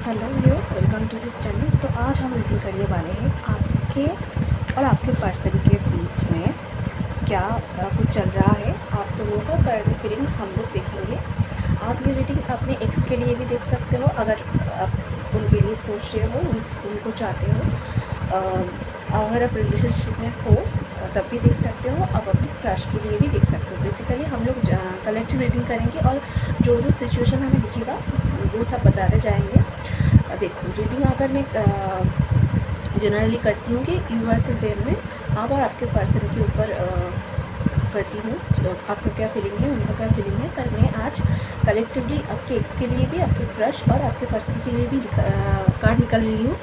Hello viewers, welcome to this channel. तो आज हम रीडिंग करने वाले हैं आपके और आपके पर्सन के बीच में क्या कुछ चल रहा है। आप दोनों का करंट फीलिंग हम लोग देखेंगे। आप ये रीडिंग अपने एक्स के लिए भी देख सकते हो, अगर आप उनके लिए सोच रहे हो, उनको चाहते हो। अगर आप रिलेशनशिप में हो तब भी देख सकते हो, आप अपने क्रश के लिए भी देख सकते हो। बेसिकली हम लोग कलेक्टिव रीडिंग करेंगे और जो जो सिचुएशन हमें दिखेगा वो सब बताते जाएंगे। देखो, रीडिंग अगर मैं जनरली करती हूँ कि यूनिवर्स देव में आप और आपके पर्सन के ऊपर करती हूँ, आपका क्या फीलिंग है, उनका क्या फीलिंग है। पर मैं आज कलेक्टिवली आपके एक्स के लिए भी, आपके क्रश और आपके पर्सन के लिए भी कार्ड निकल रही हूँ।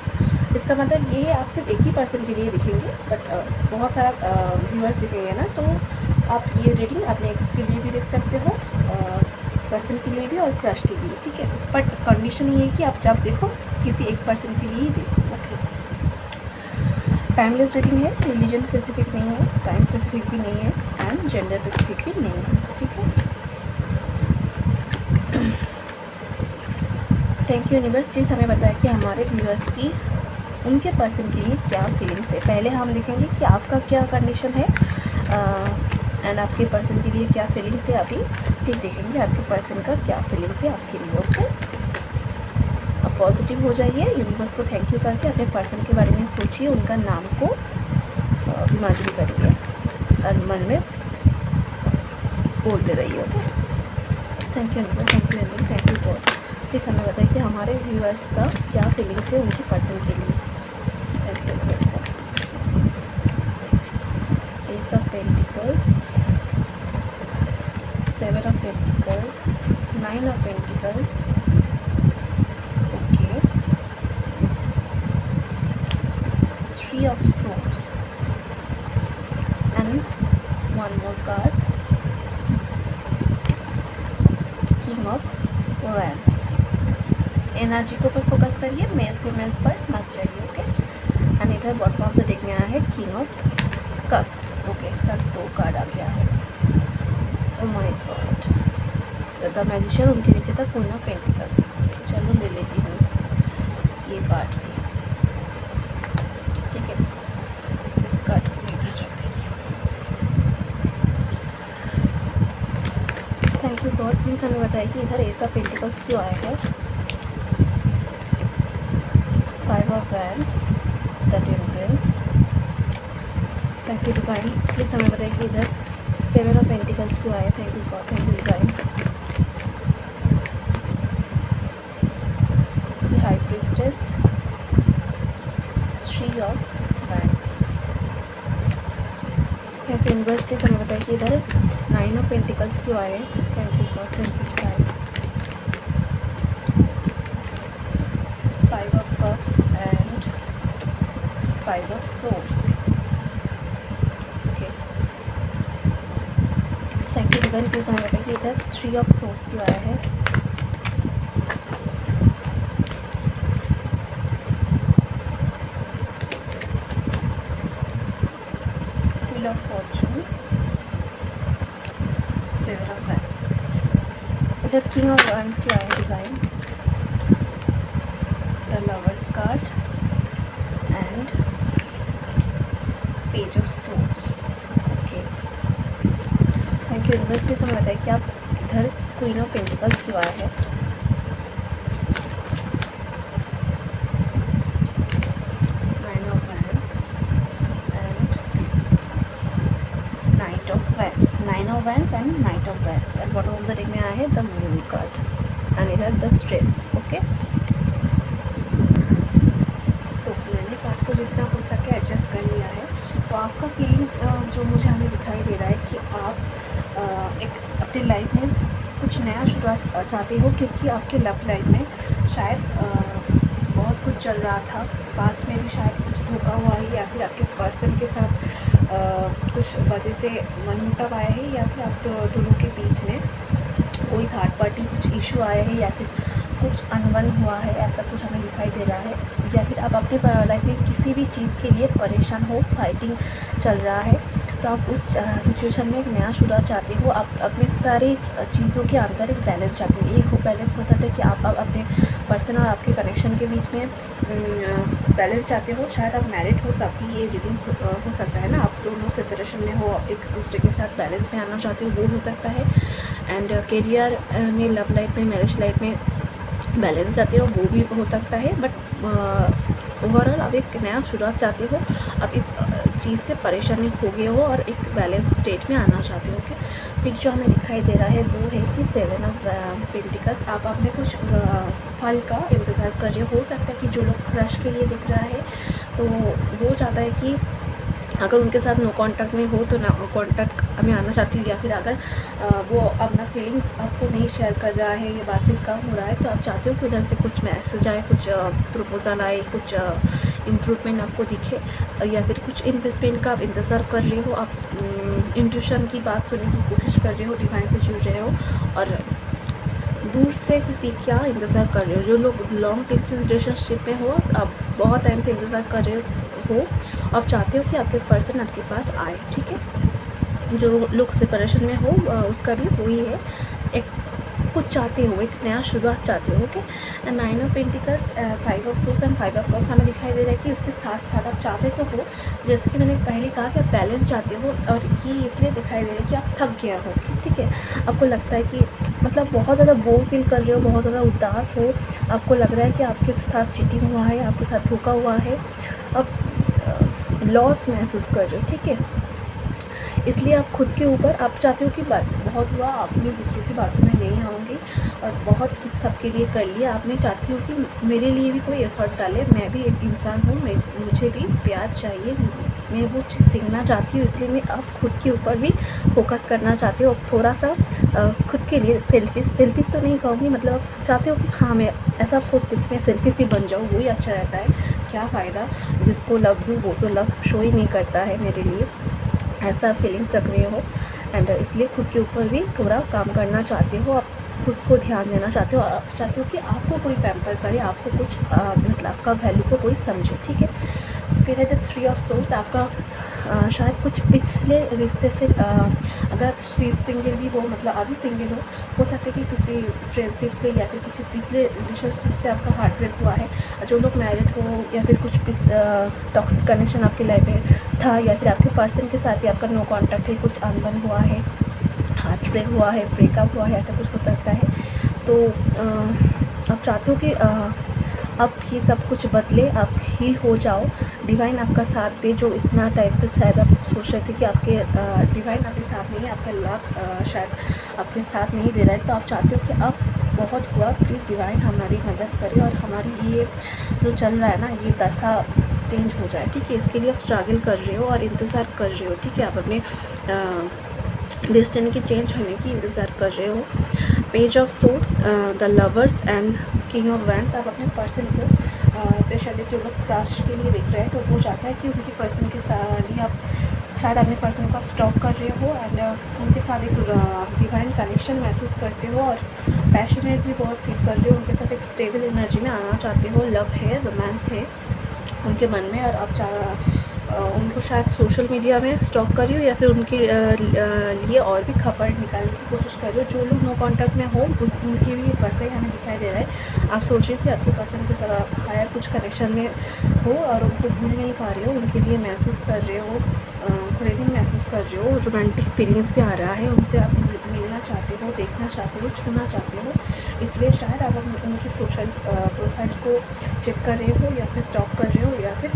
इसका मतलब ये है आप सिर्फ एक ही पर्सन के लिए दिखेंगे, बट बहुत सारा व्यूअर्स दिखेंगे ना, तो आप ये रीडिंग अपने एक्स के लिए भी देख सकते हो, पर्सन के लिए भी और क्रश के लिए, ठीक है। बट कंडीशन ये है कि आप जब देखो किसी एक पर्सन के लिए ही देखो, ओके। टाइमलेस रीडिंग है, रिलीजन स्पेसिफिक नहीं है, टाइम स्पेसिफिक भी नहीं है एंड जेंडर स्पेसिफिक भी नहीं है, ठीक है। थैंक यू यूनिवर्स, प्लीज़ हमें बताएं कि हमारे व्यूअर्स की उनके पर्सन के लिए क्या फीलिंग्स है। पहले हम देखेंगे कि आपका क्या कंडीशन है एंड आपके पर्सन के लिए क्या फीलिंग्स है अभी, फिर देखेंगे आपके पर्सन का क्या फीलिंग्स है आपके लिए, ओके। अब पॉजिटिव हो जाइए, यूनिवर्स को थैंक यू करके अपने पर्सन के बारे में सोचिए, उनका नाम को इमेजिन करिए और मन में बोलते रहिए, okay. Thank you universe, thank you universe, thank you God. Please हमें बताइए कि हमारे व्यूअर्स का क्या फीलिंग्स है उनके पर्सन के लिए। Thank you universe. S of pentacles, 7 of Pentacles, 9 of Pentacles, okay, 3 of Swords and one more card, King of Wands। Energy को पर फोकस करिए, मेल फीमेल पर मत जाइए, ओके। एंड इधर बॉटम ऑफ द डेक में आया है king of cups, okay. Sir 2 card आ गया है। Oh my god, the magician, उनके नीचे तक क्वीन ऑफ पेंटिकल्स। चलो ले लेती हूँ ये कार्ड भी, ठीक है। इस कार्ड को इधर रख देती हूँ। थैंक यू गॉड, प्लीज़ हमें बताइए कि इधर एस ऑफ पेंटिकल्स क्यों आया है। 5 of Wands, the temperance. Thank you divine, please हमें बताइए कि इधर 7 of Pentacles क्यों आया। Thank you God, thank you divine. High priestess, 3 of Wands। Thank you universe, please हमें बताइए कि इधर 9 of Pentacles क्यों आए। Thank you God, thank you divine. 5 of Cups and 5 of Swords, okay. Thank you divine, please हमें बताइए कि इधर 3 of Swords क्यों आया है। Wheel of Fortune, 7 of Wands। इधर किंग ऑफ वांड्स क्यों आया divine. The lovers card and page of source, okay. Thank you universe, please हमें बताइए कि आप इधर क्वीन ऑफ पेंटिकल्स क्यों आया है। Nine of wands and night of wands, 9 of Wands and night of wands. And bottom of the deck में आया है द मून कार्ड एंड इधर द स्ट्रेंथ, ओके। तो मैंने कार्ड को जितना हो सके एडजस्ट कर लिया है। तो आपका फीलिंग्स जो मुझे हमें दिखाई दे रहा है कि आप एक अपनी लाइफ में कुछ नया शुरुआत चाहते हो, क्योंकि आपके लव लाइफ में शायद बहुत कुछ चल रहा था, पास्ट में भी शायद कुछ धोखा हुआ है, या फिर आपके पर्सन के साथ कुछ वजह से मनमुटाव आया है, या फिर आप दोनों के बीच में कोई थर्ड पार्टी कुछ इशू आया है, या फिर कुछ अनबन हुआ है, ऐसा कुछ हमें दिखाई दे रहा है, या फिर आप अपने लाइफ में किसी भी चीज़ के लिए परेशान हो, फाइटिंग चल रहा है, तो आप उस सिचुएशन में एक नया शुरुआत चाहते हो। आप अपने सारे चीज़ों के अंदर एक बैलेंस चाहते हो। एक बैलेंस हो सकता है कि आप अपने पर्सन और आपके कनेक्शन के बीच में बैलेंस चाहते हो। शायद आप मैरिड हो तब भी ये रीडिंग हो सकता है ना, आप दोनों सेपरेशन में हो, एक दूसरे के साथ बैलेंस में आना चाहते हो, वो हो सकता है। एंड करियर में, लव लाइफ में, मैरिज लाइफ में बैलेंस चाहते हो, वो भी हो सकता है। बट ओवरऑल आप एक नया शुरुआत चाहते हो, आप इस चीज़ से परेशानी हो गए हो और एक बैलेंस स्टेट में आना चाहते हो। ओके, फिर जो हमें दिखाई दे रहा है वो है कि 7 ऑफ पेंटिकल्स। आप अपने कुछ फल का इंतज़ार कर रहे हो सकता है कि जो लोग क्रश के लिए दिख रहा है तो वो चाहता है कि अगर उनके साथ नो कांटेक्ट में हो तो ना कांटेक्ट में आना चाहती है, या फिर अगर वो अपना फीलिंग्स आपको नहीं शेयर कर रहा है, ये बातचीत कम हो रहा है, तो आप चाहते हो कि उधर से कुछ मैसेज आए, कुछ प्रपोजल आए, कुछ इम्प्रूवमेंट आपको दिखे, या फिर कुछ इन्वेस्टमेंट का आप इंतज़ार कर रहे हो। आप इंट्यूशन की बात सुनने की कोशिश कर रहे हो, डिवाइन से जुड़ रहे हो, और दूर से किसी का इंतज़ार कर रहे हो। जो लोग लॉन्ग डिस्टेंस रिलेशनशिप में हो, आप बहुत टाइम से इंतज़ार कर रहे हो, आप चाहते हो कि आपके पर्सन आपके पास आए। ठीक है, जो लोग सेपरेशन में हो उसका भी वही है, एक कुछ चाहते हो, एक नया शुरुआत चाहते हो। Okay, 9 of pentacles, 5 of source and 5 of cups हमें दिखाई दे रहा है कि उसके साथ साथ आप चाहते तो हो, जैसे कि मैंने पहले कहा कि आप बैलेंस चाहते हो, और ये इसलिए दिखाई दे रहा है कि आप थक गया हो। ठीक है, आपको लगता है कि मतलब बहुत ज़्यादा बोर फील कर रहे हो, बहुत ज़्यादा उदास हो, आपको लग रहा है कि आपके साथ चीटिंग हुआ है, आपके साथ धोखा हुआ है, अब लॉस महसूस कर रहे हो। ठीक है, इसलिए आप खुद के ऊपर आप चाहते हो कि बस बहुत हुआ, आपने दूसरों की बातों में नहीं आऊँगी और बहुत सबके लिए कर लिया। आप मैं चाहती हूँ कि मेरे लिए भी कोई एफर्ट डाले, मैं भी एक इंसान हूँ, मुझे भी प्यार चाहिए, मैं वो चीज़ सीखना चाहती हूँ। इसलिए मैं आप खुद के ऊपर भी फोकस करना चाहती हूँ, थोड़ा सा खुद के लिए सेल्फिश तो नहीं कहूँगी, मतलब आप चाहते हो कि हाँ मैं ऐसा आप सोचते कि मैं सेल्फिश ही बन जाऊँ, वही अच्छा रहता है। क्या फ़ायदा, जिसको लव दूँ वो तो लव शो ही नहीं करता है मेरे लिए, ऐसा फीलिंग्स रख रहे हो। एंड इसलिए खुद के ऊपर भी थोड़ा काम करना चाहते हो, आप खुद को ध्यान देना चाहते हो, आप चाहते हो कि आपको कोई पैम्पर करे, आपको कुछ मतलब आपका वैल्यू को कोई समझे। ठीक है, फिर है द 3 ऑफ सोर्स। आपका शायद कुछ पिछले रिश्ते से अगर आप सिंगल भी हो, मतलब अभी सिंगल हो सकता है कि किसी फ्रेंडशिप से या फिर किसी पिछले रिलेशनशिप से आपका हार्ट ब्रेक हुआ है। जो लोग मैरिड हो, या फिर कुछ टॉक्सिक कनेक्शन आपकी लाइफ में था, या फिर आपके पर्सन के साथ भी आपका नो कॉन्टैक्ट है, कुछ अनबन हुआ है, हार्ट ब्रेक हुआ है, ब्रेकअप हुआ है, ऐसा कुछ हो सकता है। तो आप चाहते हो कि अब ये सब कुछ बदले, आप हील हो जाओ, डिवाइन आपका साथ दे। जो इतना टाइम से शायद आप सोच रहे थे कि आपके डिवाइन आपके साथ नहीं है, आपका लक शायद आपके साथ नहीं दे रहा है, तो आप चाहते हो कि अब बहुत हुआ, प्लीज़ डिवाइन हमारी मदद करे और हमारी ये जो चल रहा है ना, ये दशा चेंज हो जाए। ठीक है, इसके लिए आप स्ट्रगल कर रहे हो और इंतज़ार कर रहे हो। ठीक है, आप अपने डेस्टिनी के चेंज होने की इंतज़ार कर रहे हो। Page of swords, the lovers and king of wands. आप अपने पर्सन को स्पेशली जो लोग क्रश के लिए देख रहे हैं, तो वो चाहता है कि उनके पर्सन के साथ आप शायद अपने पर्सन को आप स्टॉक कर रहे हो, एंड उनके साथ एक डिवाइन कनेक्शन महसूस करते हो और पैशनेट भी बहुत फील कर रहे हो, उनके साथ एक स्टेबल एनर्जी में आना चाहते हो। लव है, रोमांस है उनके मन में, और आप उनको शायद सोशल मीडिया में स्टॉक कर रही हो, या फिर उनके लिए और भी खबर निकालने की कोशिश कर रहे हो। जो लोग नो कांटेक्ट में हो उनकी भी वैसे ही हमें दिखाई दे रहा है। आप सोच रहे हो कि आपके पर्सन की तरह हायर कुछ कनेक्शन में हो और उनको भूल नहीं पा रहे हो, उनके लिए महसूस कर रहे हो, क्रेविंग महसूस कर रहे हो, रोमांटिक फीलिंग्स भी आ रहा है, उनसे आप मिलना चाहते हो, देखना चाहते हो, छूना चाहते हो। इसलिए शायद आप उनकी सोशल प्रोफाइल को चेक कर रहे हो, या फिर स्टॉक कर रहे हो, या फिर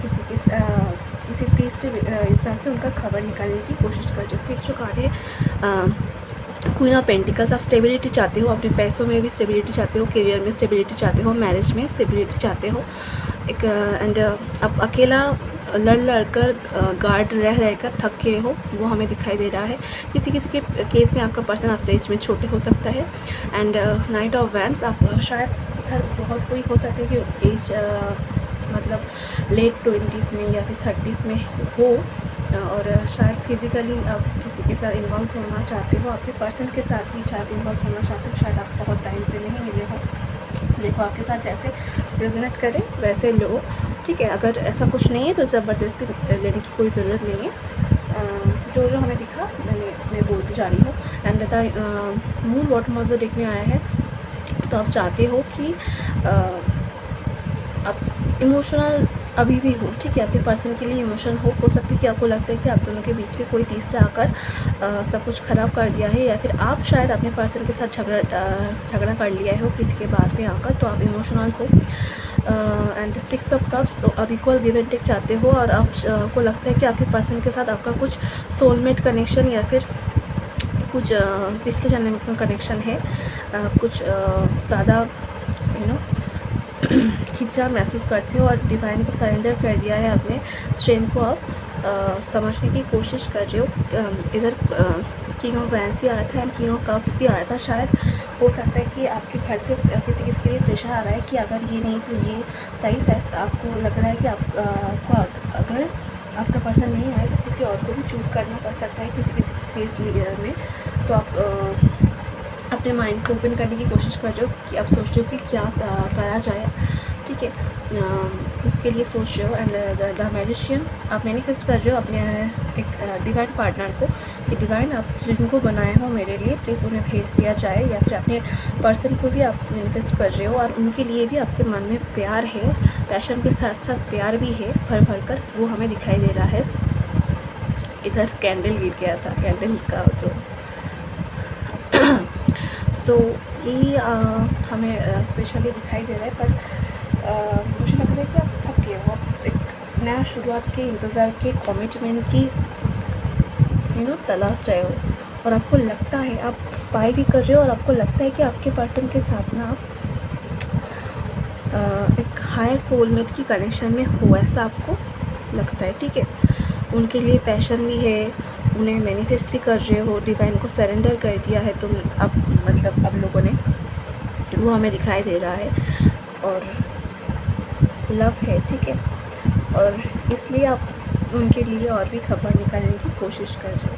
किसी तीसरे इंसान से उनका खबर निकालने की कोशिश कर रहे हो। फिर जो कार्ड है क्वीन ऑफ पेंटिकल्स। आप स्टेबिलिटी चाहते हो, अपने पैसों में भी स्टेबिलिटी चाहते हो, करियर में स्टेबिलिटी चाहते हो, मैरिज में स्टेबिलिटी चाहते हो। एक एंड आप अकेला लड़ कर गार्ड रह कर थक गए हो, वो हमें दिखाई दे रहा है। किसी के केस में आपका पर्सन आपसे एज में छोटे हो सकता है। And night of wands. आप शायद इधर बहुत कोई हो सकता है कि एज मतलब लेट 20s में या फिर 30s में हो, और शायद फिज़िकली आप किसी के साथ इन्वॉल्व होना चाहते हो, आपके पर्सन के साथ ही शायद इन्वॉल्व होना चाहते हो, शायद आप बहुत टाइम से नहीं मिले हो, देखो आपके साथ जैसे रेजोनेट करे वैसे लो, ठीक है। अगर ऐसा कुछ नहीं है तो ज़बरदस्ती लेने की कोई ज़रूरत नहीं है। जो जो हमें दिखा मैं बोलती जा रही हूँ। And the moon bottom of the deck में आया है, तो आप चाहते हो कि आप इमोशनल अभी भी हो, ठीक है। आपके पर्सन के लिए इमोशन हो सकती है कि आपको लगता है कि आप दोनों के बीच में कोई तीसरा आकर सब कुछ ख़राब कर दिया है, या फिर आप शायद अपने पर्सन के साथ झगड़ा कर लिया हो किसी के बाद में आकर, तो आप इमोशनल हो। एंड 6 ऑफ कप्स, तो आप इक्वल गिव एंड टेक चाहते हो, और आपको लगता है कि आपके पर्सन के साथ आपका कुछ सोलमेट कनेक्शन या फिर कुछ पिछले जन्म का कनेक्शन है। कुछ ज़्यादा खिंचाव महसूस करते हो और डिवाइन को सरेंडर कर दिया है, अपने स्ट्रेंथ को आप समझने की कोशिश कर रहे हो। इधर किंग ऑफ वैंड्स भी आया था एंड किंग ऑफ कप्स भी आया था। शायद हो सकता है कि आपके घर से किसी के लिए प्रेशर आ रहा है कि अगर ये नहीं तो ये सही है। आपको लग रहा है कि आपको अगर आपका पर्सन नहीं आए तो किसी और को भी चूज़ करना पड़ सकता है किसी केस में। तो आप अपने माइंड को ओपन करने की कोशिश कर रहे हो कि आप सोच रहे हो कि क्या करा जाए, ठीक है। इसके लिए सोच रहे हो। एंड द मैजिशियन, आप मैनिफेस्ट कर रहे हो अपने एक डिवाइन पार्टनर को कि डिवाइन आप जिनको बनाए हो मेरे लिए प्लीज़ उन्हें भेज दिया जाए, या फिर अपने पर्सन को भी आप मैनिफेस्ट कर रहे हो और उनके लिए भी आपके मन में प्यार है, पैशन के साथ साथ प्यार भी है भर कर, वो हमें दिखाई दे रहा है। इधर कैंडल गिर गया था, कैंडल का जो तो ये हमें स्पेशली दिखाई दे रहा है। पर मुझे लग रहा है कि आप थक गए हो, आप एक नया शुरुआत के इंतज़ार के कमिटमेंट की तलाश रहे हो, और आपको लगता है आप स्पाई भी कर रहे हो और आपको लगता है कि आपके पर्सन के साथ ना आप एक हायर सोलमेट की कनेक्शन में हो, ऐसा आपको लगता है, ठीक है। उनके लिए पैशन भी है, उन्हें मैनिफेस्ट भी कर रहे हो, डिवाइन को सरेंडर कर दिया है तुम अब लोगों ने, वो हमें दिखाई दे रहा है। और लव है, ठीक है, और इसलिए आप उनके लिए और भी खबर निकालने की कोशिश कर रहे हो,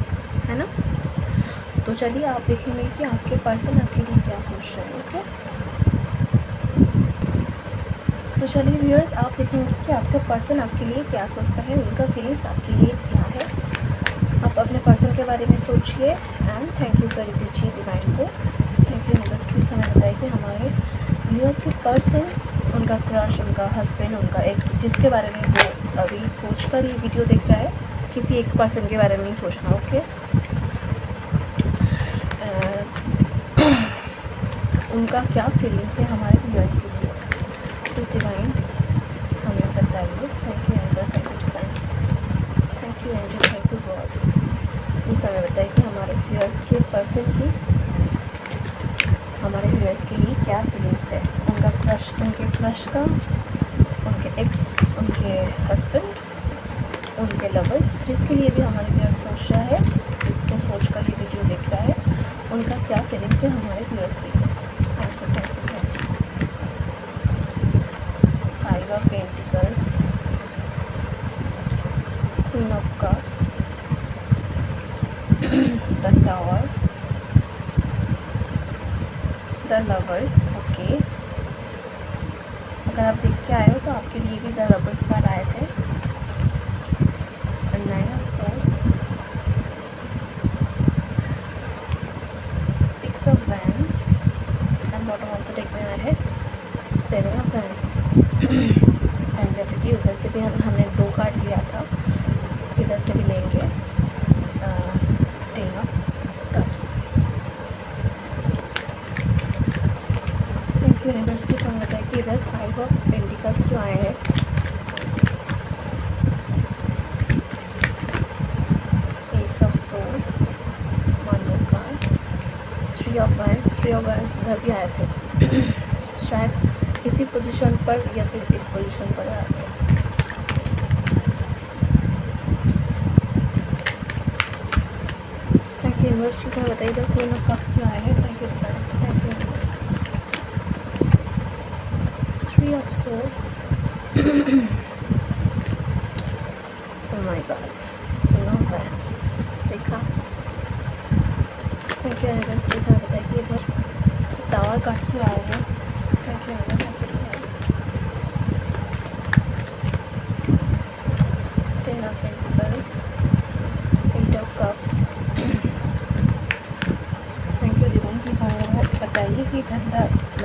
है ना। तो चलिए आप देखेंगे कि आपके पर्सन आपके लिए क्या सोच रहे हैं, ओके। तो चलिए व्यूअर्स, आप देखेंगे कि आपका पर्सन आपके लिए क्या सोचता है, उनका फीलिंग्स आपके लिए क्या है। आप अपने पर्सन के बारे में सोचिए एंड थैंक यू कर दीजिए डिवाइन को। थैंक यू प्लीज़ हमें बताइए कि हमारे व्यूअर्स के पर्सन, उनका क्रश, उनका हस्बैंड, उनका एक्स, जिसके बारे में वो अभी सोच कर ये वीडियो देख रहा है, किसी एक पर्सन के बारे में ही सोचना, ओके। उनका क्या फीलिंग्स है हमारे व्यूअर्स के लिए, प्लीज़ डिवाइन हमें बताइए। Thank you angel, thank you angel, thank you God. Please हमें बताइए कि हमारे व्यूअर्स के पर्सन की हमारे व्यूअर्स के लिए क्या फीलिंग्स है, उनका क्रश, उनके क्रश का, उनके एक्स, उनके हस्बैंड, उनके लवर्स, जिसके लिए भी हमारे व्यूअर्स सोच रहा है, जिसको सोच कर ये वीडियो देख रहा है, उनका क्या फीलिंग्स है हमारे व्यूअर्स के लिए। Thank you, thank you, thank you. 5 of pentacles, queen of cups, the tower, the lovers, okay. अगर आप देख के आए हो तो आपके लिए भी द लवर्स कार्ड आए थे। 9 of source, 6 of wands and bottom of the deck में आया है 7 ऑफ वैंड्स। एंड जैसे कि उधर से भी हमने 2 कार्ड लिया था, इधर से भी लेंगे 10 ऑफ कप्स। यूनिवर्स की समझ है कि इधर 5 ऑफ पेंटिकल्स क्यों आए हैं। S of source, 1 more card, 3 of wands उधर भी आए थे शायद इसी पोजीशन पर या फिर इस पोजीशन पर आए थे। थैंक यू यूनिवर्स, की समझ बताइए इधर क्वीन ऑफ कप्स क्यों आए हैं। Thank you, thank you universe. 3 of swords, oh my god, king of wands, देखा। थैंक यू यूनिवर्स, प्लीज़ हमें बताइए कि इधर टावर कार्ड क्यों आए हैं। Thank you universe,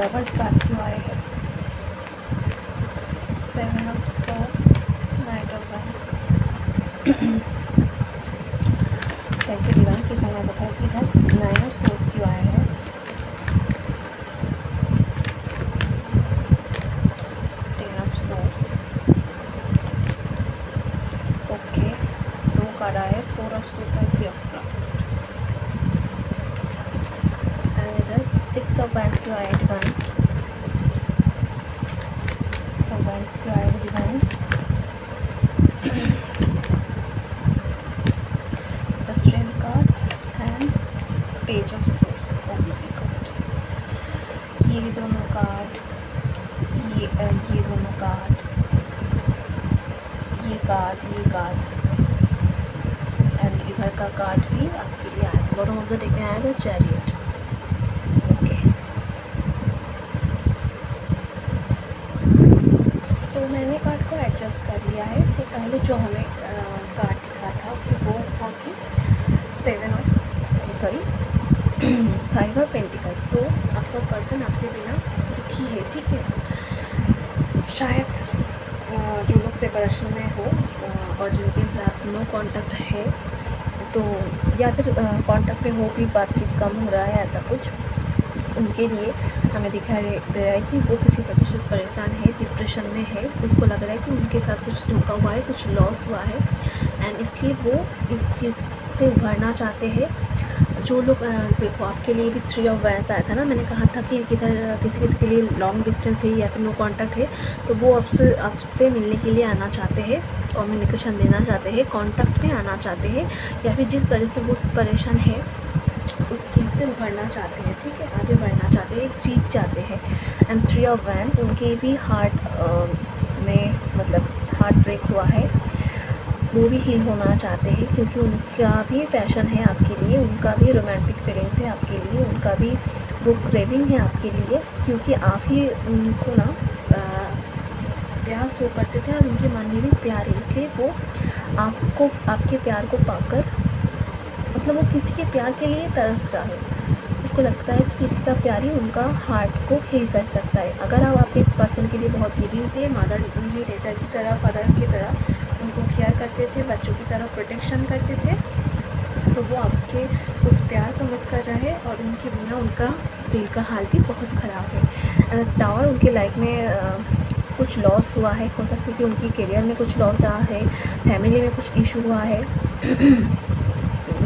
lovers card क्यों आए हैं? 7 of swords, night of wands. Thank you divine कि हमें बताया कि इधर 9 ऑफ सॉर्ड्स क्यों आए हैं। 10 ऑफ सॉर्ड्स, ओके। 2 कार्ड आए, 4 ऑफ सॉर्ड्स और 3 ऑफ कप्स। एंड इधर 6 ऑफ वांड्स क्यों आए डिवाइन? 6 ऑफ वांड्स क्यों आए divine? The Strength card and Page of Swords, Omni card। ये दोनों कार्ड, ये दोनों कार्ड, ये कार्ड एंड इधर का कार्ड भी आपके लिए आया था। बॉटम ऑफ द डेक में आया था चैरियट, ओके। तो मैंने कार्ड को एडजस्ट कर लिया है। तो पहले जो हमें कार्ड दिखा था कि वो था कि 5 ऑफ पेंटिकल्स। तो आपका पर्सन आपके बिना दुखी है, ठीक है। शायद जो लोग सेपरेशन में हो और जिनके साथ नो कांटेक्ट है, तो या फिर कांटेक्ट में हो भी बातचीत कम हो रहा है, ऐसा कुछ, उनके लिए हमें दिखाई दे रहा है कि वो किसी वजह से परेशान है, डिप्रेशन में है। उसको लग रहा है कि उनके साथ कुछ धोखा हुआ है, कुछ लॉस हुआ है एंड इसलिए वो इस चीज़ से उभरना चाहते हैं। जो लोग देखो, आपके लिए भी 3 ऑफ वांड्स आया था ना। मैंने कहा था कि किधर किसी के लिए लॉन्ग डिस्टेंस है या फिर नो कांटेक्ट है, तो वो आपसे मिलने के लिए आना चाहते हैं, कम्युनिकेशन देना चाहते हैं, कांटेक्ट में आना चाहते हैं, या फिर जिस वजह से वो परेशान है उस चीज़ से उभरना चाहते हैं, ठीक है, आगे बढ़ना चाहते हैं, एक चीज़ चाहते हैं। एंड 3 ऑफ वांड्स, उनके भी हार्ट में मतलब हार्ट ब्रेक हुआ है, वो भी हील होना चाहते हैं क्योंकि उनका भी पैशन है आपके लिए, उनका भी रोमांटिक फीलिंग्स है आपके लिए, उनका भी वो क्रेविंग है आपके लिए, क्योंकि आप ही उनको ना प्यार शो करते थे और उनके मन में भी प्यार है, इसलिए वो आपको, आपके प्यार को पाकर, मतलब वो किसी के प्यार के लिए तरस रहा है। उसको लगता है कि किसी का प्यार ही उनका हार्ट को हील कर सकता है। अगर आप आपके पर्सन के लिए बहुत गिविंग थे, मदर नेचर की तरह, फादर की तरह उनको केयर करते थे, बच्चों की तरह प्रोटेक्शन करते थे, तो वो आपके उस प्यार को मिस कर रहे हैं और उनके बिना उनका दिल का हाल भी बहुत ख़राब है। टावर, उनके लाइफ में कुछ लॉस हुआ है, हो सकता है कि उनकी करियर में कुछ लॉस रहा है, फैमिली में कुछ इशू हुआ है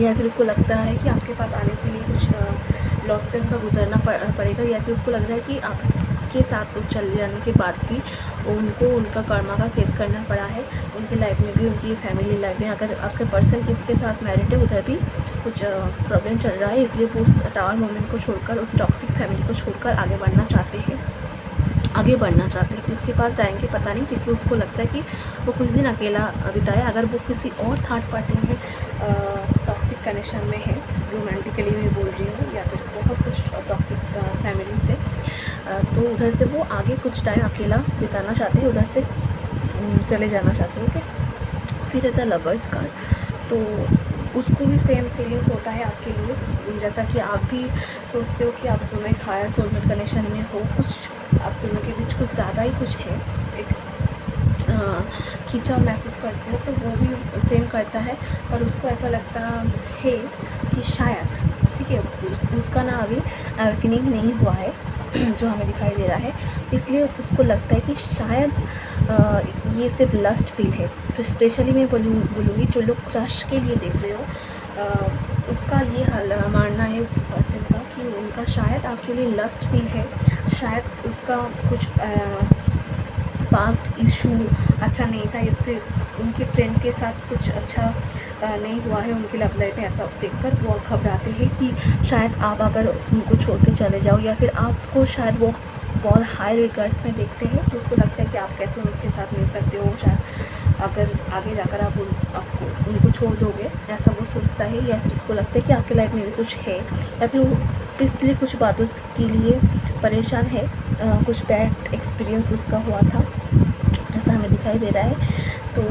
या फिर उसको लगता है कि आपके पास आने के लिए कुछ लॉस से उनका गुजरना पड़ेगा, या फिर उसको लग रहा है कि आपके साथ कुछ चल जाने के बाद भी उनको उनका कर्मा का फेस करना पड़ा है। उनकी लाइफ में भी, उनकी फैमिली लाइफ में, अगर आपके पर्सन किसी के साथ मैरिड है, उधर भी कुछ प्रॉब्लम चल रहा है, इसलिए वो उस टावर मोमेंट को छोड़कर, उस टॉक्सिक फैमिली को छोड़कर आगे बढ़ना चाहते हैं, किसके पास जाएंगे पता नहीं, क्योंकि उसको लगता है कि वो कुछ दिन अकेला बिताए। अगर वो किसी और थर्ड पार्टी में टॉक्सिक कनेक्शन में है, रोमांटिकली मैं बोल रही हूँ, या फिर बहुत कुछ टॉक्सिक फैमिली से, तो उधर से वो आगे कुछ टाइम अकेला बिताना चाहते हैं, उधर से चले जाना चाहते हैं, ओके। फिर रहता है लवर्स कार्ड, तो उसको भी सेम फीलिंग्स होता है आपके लिए, जैसा कि आप भी सोचते हो कि आप दोनों एक हायर सोलमेट कनेक्शन में हो, कुछ आप दोनों के बीच कुछ ज़्यादा ही कुछ है, एक खींचाव महसूस करते हो, तो वो भी सेम करता है। और उसको ऐसा लगता है कि शायद, ठीक है, उसका ना अभी अवेकनिंग नहीं हुआ है जो हमें दिखाई दे रहा है, इसलिए उसको लगता है कि शायद ये सिर्फ लस्ट फील है। तो स्पेशली मैं बोलूँगी जो लोग क्रश के लिए देख रहे हो, उसका ये मानना है उस पर्सन का कि उनका शायद आपके लिए लस्ट फील है, शायद उसका कुछ पास्ट इशू अच्छा नहीं था, इसलिए उनके फ्रेंड के साथ कुछ अच्छा नहीं हुआ है उनकी लव लाइफ में, ऐसा देखकर वो घबराते हैं कि शायद आप अगर उनको छोड़ के चले जाओ, या फिर आपको शायद वो बहुत हाई रिगार्ड्स में देखते हैं, तो उसको लगता है कि आप कैसे उनके साथ मिल सकते हो, शायद अगर आगे जाकर आप उनको छोड़ दोगे, ऐसा वो सोचता है। या फिर उसको लगता है कि आपके लाइफ में भी कुछ है, या फिर वो पिछले कुछ बातों के लिए परेशान है, कुछ बैड एक्सपीरियंस उसका हुआ था, ऐसा हमें दिखाई दे रहा है। तो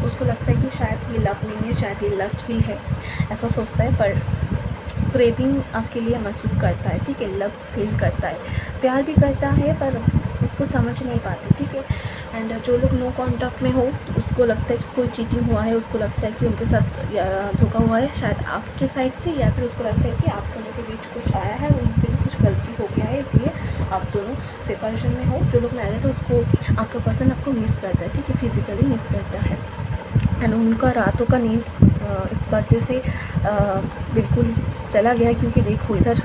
उसको लगता है कि शायद ये लव नहीं है, शायद ये लस्ट फील है, ऐसा सोचता है। पर क्रेविंग आपके लिए महसूस करता है, ठीक है, लव फील करता है, प्यार भी करता है पर उसको समझ नहीं पाते, ठीक है। एंड जो लोग नो कॉन्टैक्ट में हो तो उसको लगता है कि कोई चीटिंग हुआ है, उसको लगता है कि उनके साथ धोखा हुआ है शायद आपके साइड से, या फिर उसको लगता है कि आप दोनों के बीच कुछ आया है, उनसे भी कुछ गलती हो गया है, इसलिए आप दोनों सेपरेशन में हो। जो लोग मैरिड हो उसको आपका पर्सन आपको मिस करता है, ठीक है, फिजिकली मिस करता है। एंड उनका रातों का नींद इस वजह से बिल्कुल चला गया, क्योंकि देखो इधर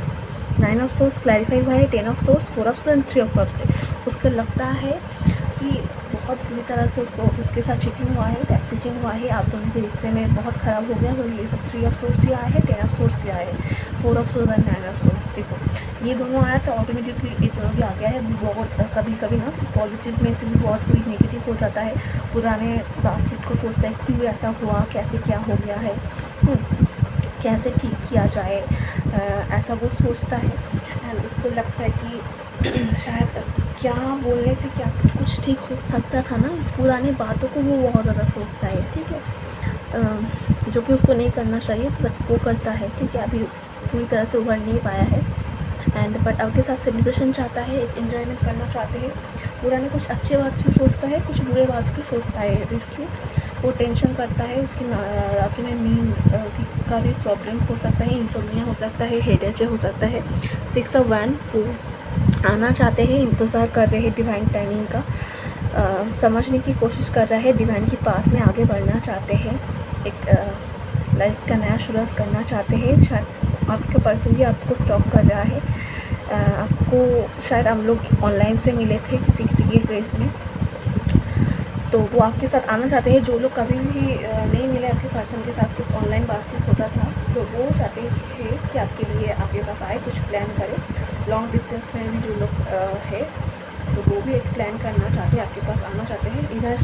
9 ऑफ सोर्स क्लैरिफाई हुआ है, 10 of source, 4 of source and 3 of cups से उसको लगता है कि बहुत बुरी तरह से उसके साथ चीटिंग हुआ है, बैकपिचिंग हुआ है, आप दोनों के रिश्ते में बहुत ख़राब हो गया। तो ये 3 ऑफ सोर्स भी आया है, 10 ऑफ सोर्स भी आया है, 4 of source and 9 of source. देखो ये दोनों आया तो ऑटोमेटिकली ये दोनों भी आ गया है। बहुत कभी कभी ना पॉजिटिव में से भी बहुत कोई नेगेटिव हो जाता है, पुराने बातचीत को सोचता है क्यों ऐसा हुआ, कैसे क्या हो गया है, कैसे ठीक किया जाए, ऐसा वो सोचता है। एंड उसको लगता है कि शायद क्या बोलने से क्या कुछ ठीक हो सकता था ना, इस पुरानी बातों को वो बहुत ज़्यादा सोचता है, ठीक है, जो कि उसको नहीं करना चाहिए बट वो करता है, ठीक है। अभी पूरी तरह से उभर नहीं पाया है एंड बट आपके साथ सेलिब्रेशन चाहता है, एक एंजॉयमेंट करना चाहते हैं। पुराने कुछ अच्छे बात भी सोचता है, कुछ बुरे बात भी सोचता है, इसलिए वो टेंशन करता है। उसकी रात में नींद का भी प्रॉब्लम हो सकता है, इंसोम्निया हो सकता है, हेडेक हो सकता है। 6 ऑफ वैंड वो आना चाहते हैं, इंतज़ार कर रहे हैं डिवाइन टाइमिंग का, समझने की कोशिश कर रहा है, डिवाइन की पाथ में आगे बढ़ना चाहते हैं, एक लाइफ का नया शुरुआत करना चाहते हैं। शायद आपका पर्सन भी आपको स्टॉक कर रहा है, आपको शायद हम लोग ऑनलाइन से मिले थे किसी के केस में, तो वो आपके साथ आना चाहते हैं। जो लोग कभी भी नहीं मिले आपके पर्सन के साथ, सिर्फ ऑनलाइन बातचीत होता था, तो वो चाहते हैं कि आपके लिए आपके पास आए, कुछ प्लान करें। लॉन्ग डिस्टेंस में भी जो लोग है तो वो भी एक प्लान करना चाहते हैं, आपके पास आना चाहते हैं। इधर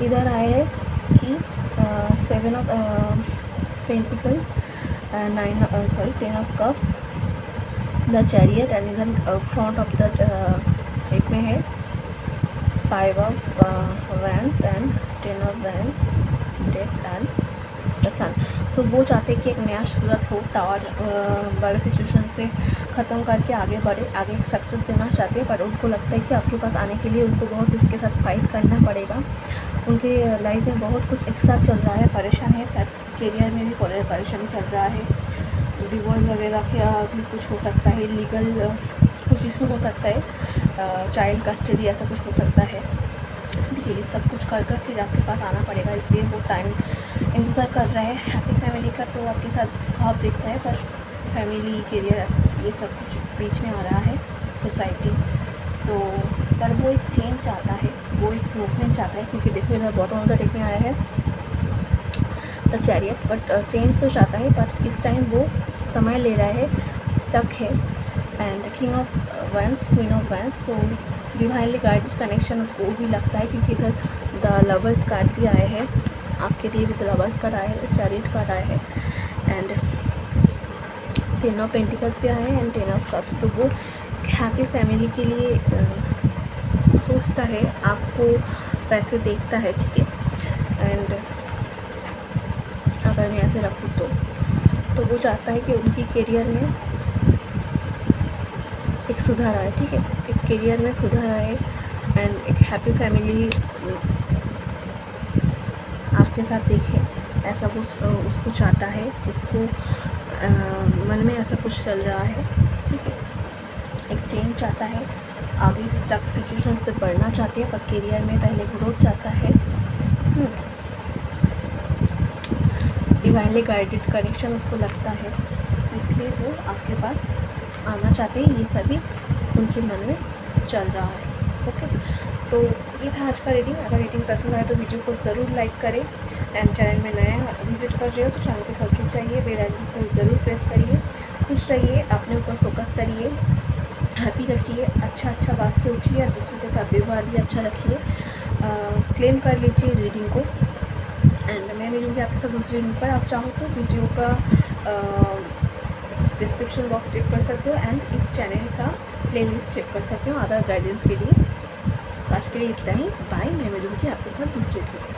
इधर आए हैं कि 7 of pentacles, 10 of cups, the chariot and इधर फ्रंट ऑफ द एक में है 5 of wands and 10 of wands, death and the sun. तो वो चाहते हैं कि एक नया शुरुआत हो, टावर बड़े सिचुएशन से ख़त्म करके आगे बढ़े, आगे सक्सेस देना चाहते हैं। पर उनको लगता है कि आपके पास आने के लिए उनको बहुत इसके साथ फाइट करना पड़ेगा। उनके लाइफ में बहुत कुछ एक साथ चल रहा है, परेशान है, शायद करियर में भी परेशानी चल रहा है, डिवोर्स वगैरह का भी कुछ हो सकता है, लीगल कुछ इशू हो सकता है, चाइल्ड कस्टडी ऐसा कुछ हो सकता है। देखिए ये सब कुछ कर फिर आपके पास आना पड़ेगा, इसलिए वो टाइम इंतज़ार कर रहा है। हैप्पी फैमिली का तो आपके साथ ख्वाब देखता है, पर फैमिली करियर ये सब कुछ बीच में आ रहा है, सोसाइटी तो। पर वो एक चेंज चाहता है, वो एक मूवमेंट चाहता है, क्योंकि देखो इधर बॉटम ऑफ द डेक में आया है द चैरियट। बट चेंज तो चाहता है, पर इस टाइम वो समय ले रहा है, स्टक है। And king of wands, queen of wands, तो डिवाइनली गाइडेड कनेक्शन उसको भी लगता है, क्योंकि इधर द लवर्स कार्ड भी आए हैं आपके लिए, विद लवर्स कार्ड आया है, चैरियट कार्ड आया है एंड 10 ऑफ पेंटिकल्स भी आए हैं एंड 10 ऑफ कप्स। तो वो हैप्पी फैमिली के लिए सोचता है, आपको वैसे देखता है, ठीक है। एंड अगर मैं ऐसे रखूँ तो वो चाहता है कि उनकी करियर में एक सुधार आए, ठीक है, एक करियर में सुधार आए एंड एक हैप्पी फैमिली आपके साथ देखे, ऐसा वो उसको चाहता है। उसको मन में ऐसा कुछ चल रहा है, ठीक है, एक चेंज चाहता है, आगे स्टक सिचुएशन से बढ़ना चाहते हैं, पर करियर में पहले ग्रोथ चाहता है। डिवाइनली गाइडेड कनेक्शन उसको लगता है, इसलिए वो आपके पास आना चाहते हैं। ये सभी उनके मन में चल रहा है, ओके। तो ये था आज का रीडिंग। अगर रीडिंग पसंद आए तो वीडियो को ज़रूर लाइक करें एंड चैनल में नया विजिट कर रहे हो तो चैनल को सब्सक्राइब चाहिए, बेल आइकन को ज़रूर प्रेस करिए। खुश रहिए, अपने ऊपर फोकस करिए, हैप्पी रखिए, अच्छा बात सोचिए और दूसरों के साथ व्यवहार भी अच्छा रखिए। क्लेम कर लीजिए रीडिंग को एंड मैं मिलूँगी आपके साथ दूसरी रीडिंग पर। आप चाहो तो वीडियो का डिस्क्रिप्शन बॉक्स चेक कर सकते हो एंड इस चैनल का प्लेलिस्ट चेक कर सकते हो अदर गाइडेंस के लिए। आज के लिए इतना ही, बाय। मैं मिलूँगी आपके साथ दूसरी वीडियो।